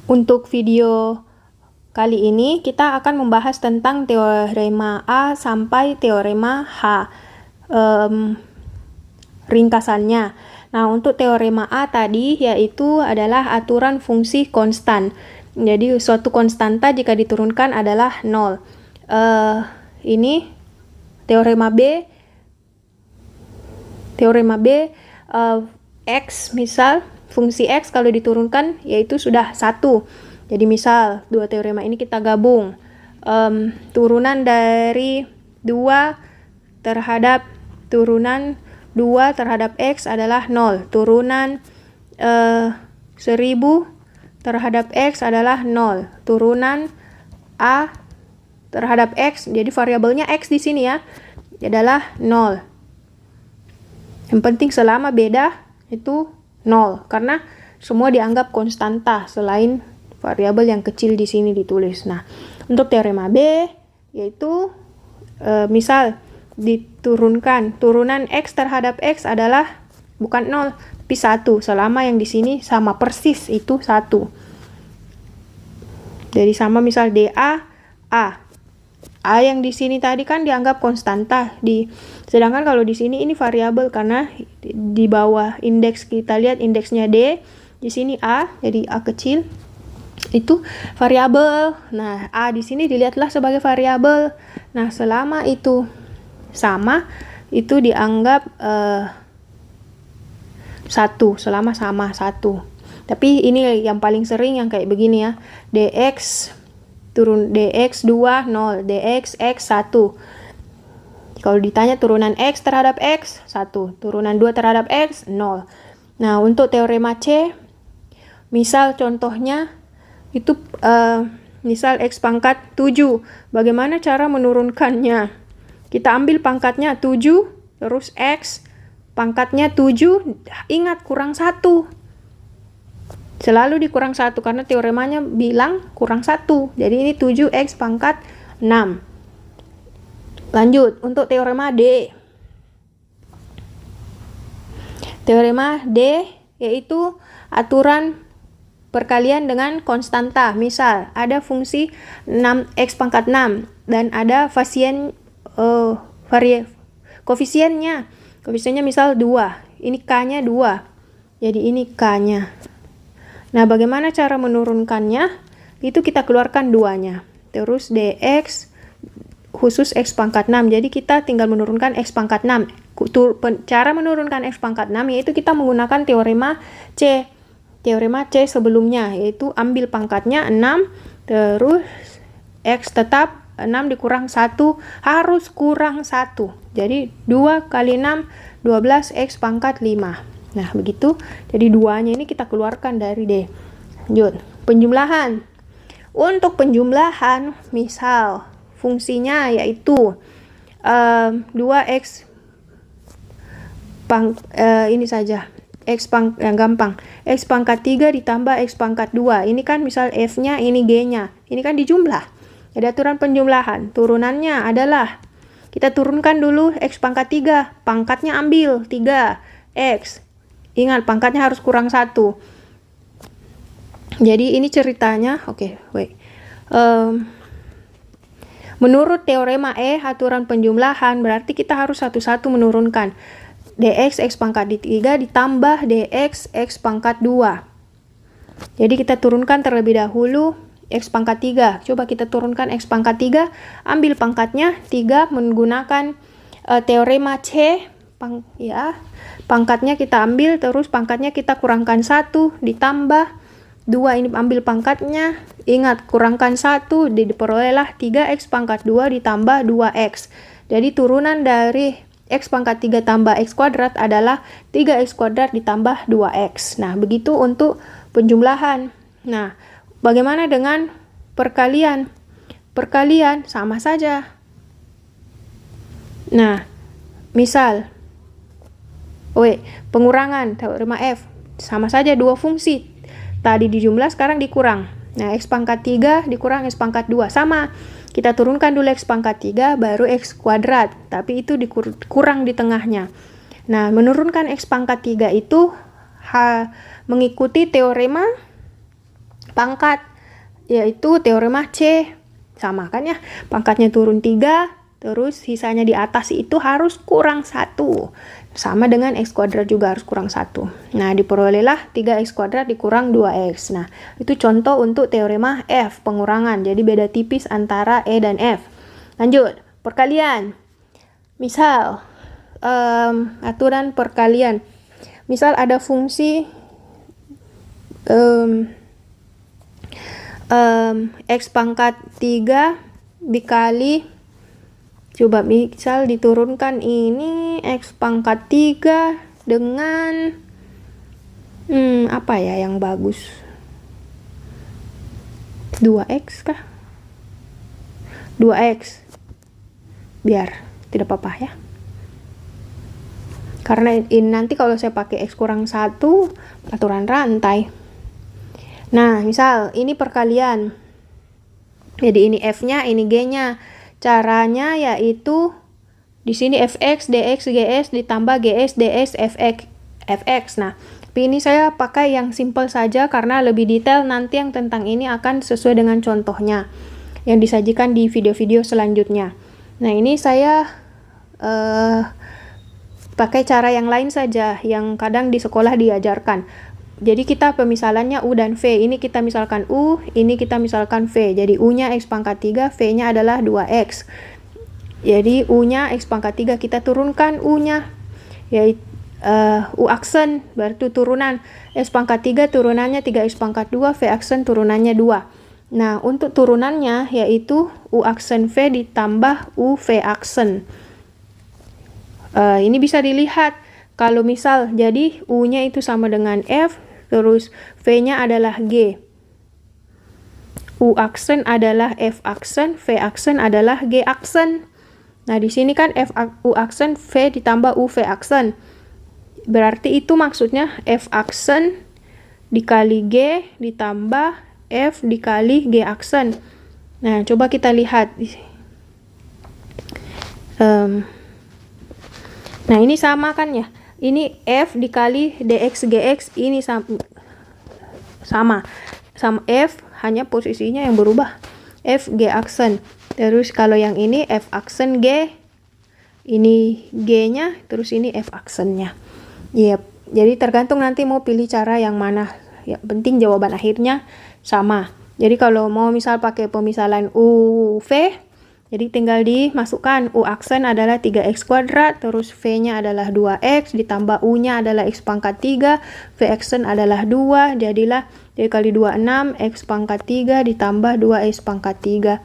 Untuk video kali ini kita akan membahas tentang teorema A sampai teorema H. Ringkasannya. Nah, untuk teorema A tadi yaitu adalah aturan fungsi konstan. Jadi suatu konstanta jika diturunkan adalah 0. Ini teorema B. Teorema B X, misal fungsi X kalau diturunkan yaitu sudah 1. Jadi misal dua teorema ini kita gabung. Turunan dari 2 terhadap X adalah 0. Turunan 1000 terhadap X adalah 0. Turunan A terhadap X, jadi variabelnya X di sini ya, adalah 0. Yang penting selama beda itu 0, karena semua dianggap konstanta selain variabel yang kecil di sini ditulis. Nah, untuk teorema B yaitu misal diturunkan, turunan X terhadap X adalah bukan 0 tapi 1, selama yang di sini sama persis itu 1. Jadi sama misal DA A yang di sini tadi kan dianggap konstanta, sedangkan kalau di sini ini variabel karena di bawah indeks kita lihat indeksnya D, di sini A, jadi A kecil itu variabel. Nah, A di sini dilihatlah sebagai variabel. Nah, selama itu sama itu dianggap 1, selama sama 1. Tapi ini yang paling sering yang kayak begini ya. DX turun DX 2 0, DX X 1. Kalau ditanya turunan X terhadap X 1, turunan 2 terhadap X 0. Nah, untuk teorema C misal contohnya itu misal X pangkat 7. Bagaimana cara menurunkannya? Kita ambil pangkatnya 7, terus X pangkatnya 7, ingat kurang 1. Selalu dikurang 1 karena teoremanya bilang kurang 1. Jadi ini 7X pangkat 6. Lanjut, untuk teorema D. Teorema D yaitu aturan perkalian dengan konstanta. Misal ada fungsi 6X pangkat 6 dan ada koefisiennya. Koefisiennya misal 2. Ini K-nya 2. Jadi ini K-nya. Nah, bagaimana cara menurunkannya? Itu kita keluarkan 2-nya. Terus DX khusus X pangkat 6. Jadi kita tinggal menurunkan X pangkat 6. Cara menurunkan X pangkat 6 yaitu kita menggunakan teorema C. Teorema C sebelumnya, yaitu ambil pangkatnya 6, terus X tetap 6 dikurang 1, harus kurang 1. Jadi 2 kali 6, 12 X pangkat 5. Nah, begitu. Jadi 2-nya ini kita keluarkan dari D. Lanjut, penjumlahan. Untuk penjumlahan, misal fungsinya yaitu 2X ini saja. Yang gampang. X pangkat 3 ditambah X pangkat 2. Ini kan misal F-nya, ini G-nya. Ini kan dijumlah. Ada aturan penjumlahan. Turunannya adalah, kita turunkan dulu X pangkat 3. Pangkatnya ambil 3X. Ingat, pangkatnya harus kurang 1. Jadi ini ceritanya. Oke, wait. Menurut teorema E, aturan penjumlahan, berarti kita harus satu-satu menurunkan. DX X pangkat 3 ditambah DX X pangkat 2. Jadi kita turunkan terlebih dahulu X pangkat 3. Coba kita turunkan X pangkat 3. Ambil pangkatnya 3 menggunakan teorema C. Pangkatnya kita ambil, terus pangkatnya kita kurangkan 1 ditambah 2, ini ambil pangkatnya, ingat kurangkan 1, diperolehlah 3X pangkat 2 ditambah 2X. Jadi turunan dari X pangkat 3 tambah X kuadrat adalah 3X kuadrat ditambah 2X. Nah, begitu untuk penjumlahan. Nah, bagaimana dengan perkalian? Perkalian sama saja. Nah, misal pengurangan teorema F, sama saja dua fungsi. Tadi dijumlah, sekarang dikurang. Nah, X pangkat 3 dikurang X pangkat 2. Sama, kita turunkan dulu X pangkat 3, baru X kuadrat. Tapi itu dikurang di tengahnya. Nah, menurunkan X pangkat 3 itu mengikuti teorema pangkat, yaitu teorema C. Sama kan ya, pangkatnya turun 3, terus sisanya di atas itu harus kurang 1. Sama dengan X kuadrat juga harus kurang 1. Nah, diperolehlah 3X kuadrat dikurang 2X. Nah, itu contoh untuk teorema F, pengurangan. Jadi beda tipis antara E dan F. Lanjut, perkalian. Misal, aturan perkalian. Misal ada fungsi X pangkat 3 dikali, coba misal diturunkan ini X pangkat 3 dengan apa ya yang bagus, 2X kah? 2X biar tidak apa-apa ya, karena ini nanti kalau saya pakai X kurang 1 aturan rantai. Nah, misal ini perkalian. Jadi ini F-nya, ini G-nya. Caranya yaitu di sini Fx, Dx, Gs ditambah Gs, Ds, Fx. Nah, tapi ini saya pakai yang simple saja karena lebih detail nanti yang tentang ini akan sesuai dengan contohnya yang disajikan di video-video selanjutnya. Nah, ini saya pakai cara yang lain saja yang kadang di sekolah diajarkan. Jadi kita pemisalannya U dan V. Ini kita misalkan U, ini kita misalkan V. Jadi U-nya X pangkat 3, V-nya adalah 2X. Jadi U-nya X pangkat 3 kita turunkan U-nya. Yaitu U aksen, berarti turunan. X pangkat 3 turunannya 3X pangkat 2, V aksen turunannya 2. Nah, untuk turunannya yaitu U aksen V ditambah U V aksen. Ini bisa dilihat. Kalau misal jadi U-nya itu sama dengan F, terus V-nya adalah G. U aksen adalah F aksen, V aksen adalah G aksen. Nah, di sini kan U aksen V ditambah U V aksen. Berarti itu maksudnya F aksen dikali G ditambah F dikali G aksen. Nah, coba kita lihat. Nah, ini sama kan ya? Ini F dikali Dx Gx, ini sama F, hanya posisinya yang berubah. F G aksen. Terus kalau yang ini F aksen G, ini G-nya, terus ini F aksennya. Yep. Jadi tergantung nanti mau pilih cara yang mana. Yang penting jawaban akhirnya sama. Jadi kalau mau misal pakai pemisalan UV, jadi tinggal dimasukkan U aksen adalah 3X kuadrat, terus V-nya adalah 2X, ditambah U-nya adalah X pangkat 3, V aksen adalah 2, jadilah 3 kali 2, 6, X pangkat 3 ditambah 2X pangkat 3.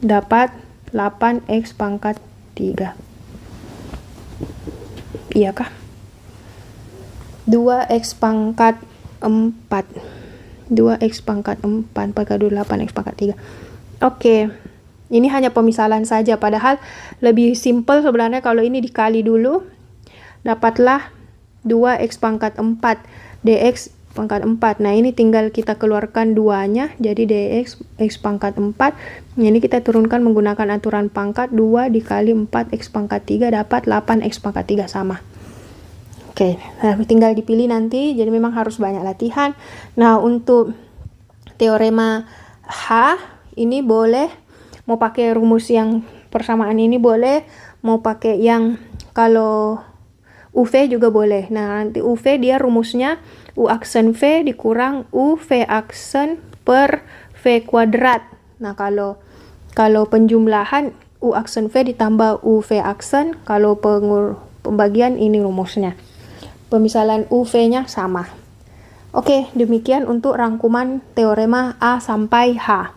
Dapat 8X pangkat 3. Iya kah? 2X pangkat 4. 2X pangkat 4 pangkat 8X pangkat 3. Oke. Ini hanya pemisalan saja, padahal lebih simple sebenarnya kalau ini dikali dulu. Dapatlah 2X pangkat 4 Dx pangkat 4. Nah, ini tinggal kita keluarkan 2-nya, jadi Dx X pangkat 4. Nah, ini kita turunkan menggunakan aturan pangkat, 2 dikali 4X pangkat 3 dapat 8X pangkat 3 sama. Oke, nah tinggal dipilih nanti, jadi memang harus banyak latihan. Nah, untuk teorema H, ini boleh mau pakai rumus yang persamaan ini boleh, mau pakai yang kalau UV juga boleh. Nah, nanti UV dia rumusnya U aksen V dikurang U V aksen per V kuadrat. Nah, kalau penjumlahan U aksen V ditambah U V aksen, kalau pembagian ini rumusnya. Pemisalan UV-nya sama. Oke, demikian untuk rangkuman teorema A sampai H.